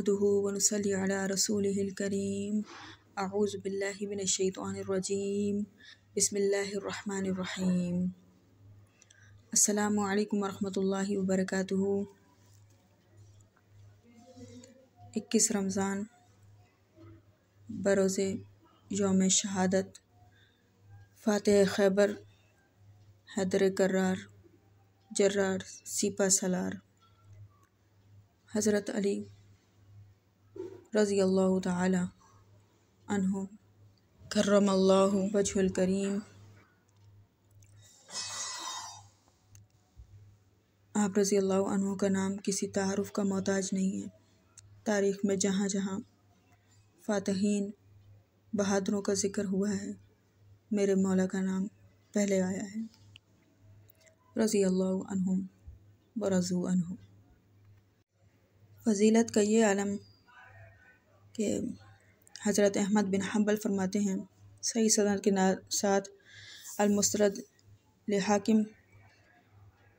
नहमदुहु व नुसल्ली अला रसूलिहिल करीम। अऊज़ु बिल्लाहि मिनश शैतानिर रजीम। बिस्मिल्लाहिर रहमानिर रहीम। अस्सलामु अलैकुम व रहमतुल्लाहि व बरकातुहू। 21 रमज़ान बरोज़े यौम शहादत फ़ातिह खैबर हैदर कर्रार जर्रार सीपा सलार हज़रत अली रज़ियल्लाहु ताला अन्हु कर्रमल्लाहु वजहुल करीम आप रज़ियल्लाहु अन्हु का नाम किसी तारुफ़ का मोहताज नहीं है। तारीख़ में जहाँ जहाँ फ़ातिहीन बहादुरों का ज़िक्र हुआ है, मेरे मौला का नाम पहले आया है। रज़ियल्लाहु अन्हुम व रज़ू अन्हु। फ़जीलत का ये आलम कि हज़रत अहमद बिन हम्बल फरमाते हैं, सही सनद के साथ अल-मुस्तरद हाकिम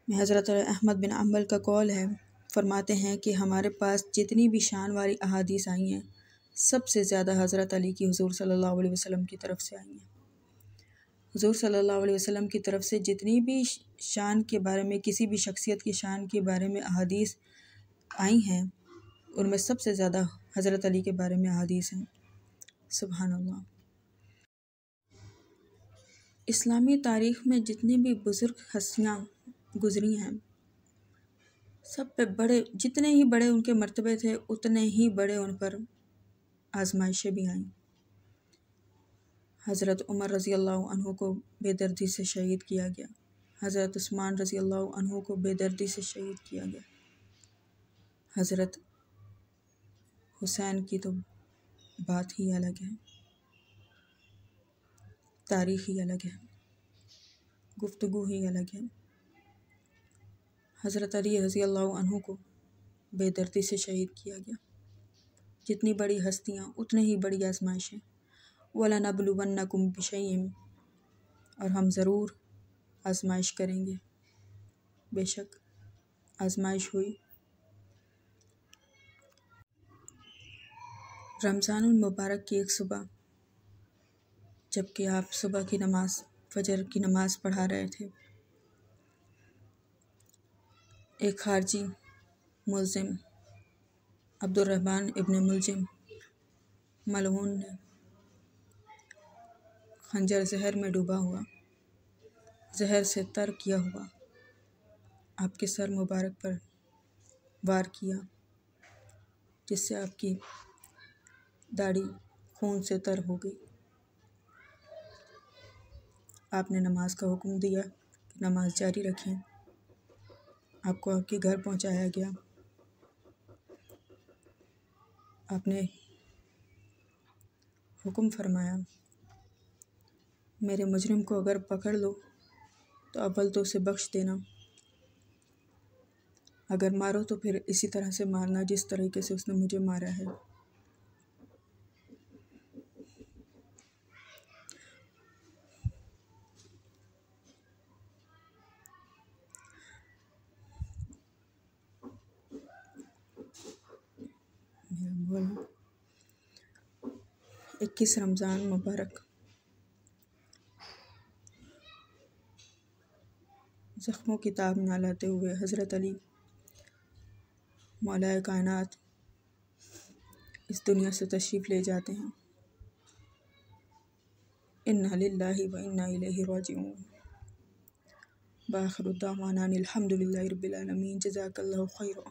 में हज़रत अहमद बिन हम्बल का कौल है, फरमाते हैं कि हमारे पास जितनी भी शान वाली अहादीस आई हैं, सबसे ज़्यादा हज़रत अली की हुज़ूर सल्लल्लाहु अलैहि वसल्लम की तरफ से आई हैं। हुज़ूर सल्लल्लाहु अलैहि वसल्लम की तरफ से जितनी भी शान के बारे में, किसी भी शख्सियत की शान के बारे में अहादीस आई हैं, उनमें सबसे ज़्यादा हज़रत अली के बारे में अहादीस हैं। सुभान अल्लाह। इस्लामी तारीख़ में जितनी भी बुज़ुर्ग हस्तियाँ गुज़री हैं, सब पे बड़े, जितने ही बड़े उनके मर्तबे थे, उतने ही बड़े उन पर आज़माइशें भी आईं। हज़रत उमर रज़ियल्लाहु अन्हु को बेदर्दी से शहीद किया गया। हज़रत उस्मान रज़ियल्लाहु अन्हु को बेदर्दी से शहीद किया गया। हज़रत हुसैन की तो बात ही अलग है, तारीख़ ही अलग है, गुफ्तगू ही अलग है। हज़रत अली रज़ियल्लाहु अन्हु को बेदर्दी से शहीद किया गया। जितनी बड़ी हस्तियाँ उतनी ही बड़ी आज़माइशें। वलनबलुवन्नकुम बिशैइन, और हम ज़रूर आज़माइश करेंगे। बेशक आज़माइश हुई। रमज़ानुल मुबारक की एक सुबह, जबकि आप सुबह की नमाज़, फ़जर की नमाज़ पढ़ा रहे थे, एक खारजी मुल्ज़िम अब्दुर्रहमान इब्न मुल्ज़िम मलऊन ने खंजर जहर में डूबा हुआ, जहर से तर किया हुआ आपके सर मुबारक पर वार किया, जिससे आपकी दाढ़ी खून से तर हो गई। आपने नमाज का हुक्म दिया कि नमाज जारी रखें। आपको आपके घर पहुंचाया गया। आपने हुक्म फरमाया, मेरे मुजरिम को अगर पकड़ लो तो अव्वल तो उसे बख्श देना, अगर मारो तो फिर इसी तरह से मारना जिस तरीके से उसने मुझे मारा है। मेरा बोल 21 रमज़ान मुबारक। ज़ख्मों की ताब ना लाते हुए हज़रत अली मौलाए कायनात इस दुनिया से तशरीफ़ ले जाते हैं। इन्ना लिल्लाहि व इन्ना इलैहि राजिऊन। बाखिरु दावाना अनिल हम्दुलिल्लाहि रब्बिल आलमीन। जज़ाकल्लाहु खैरा।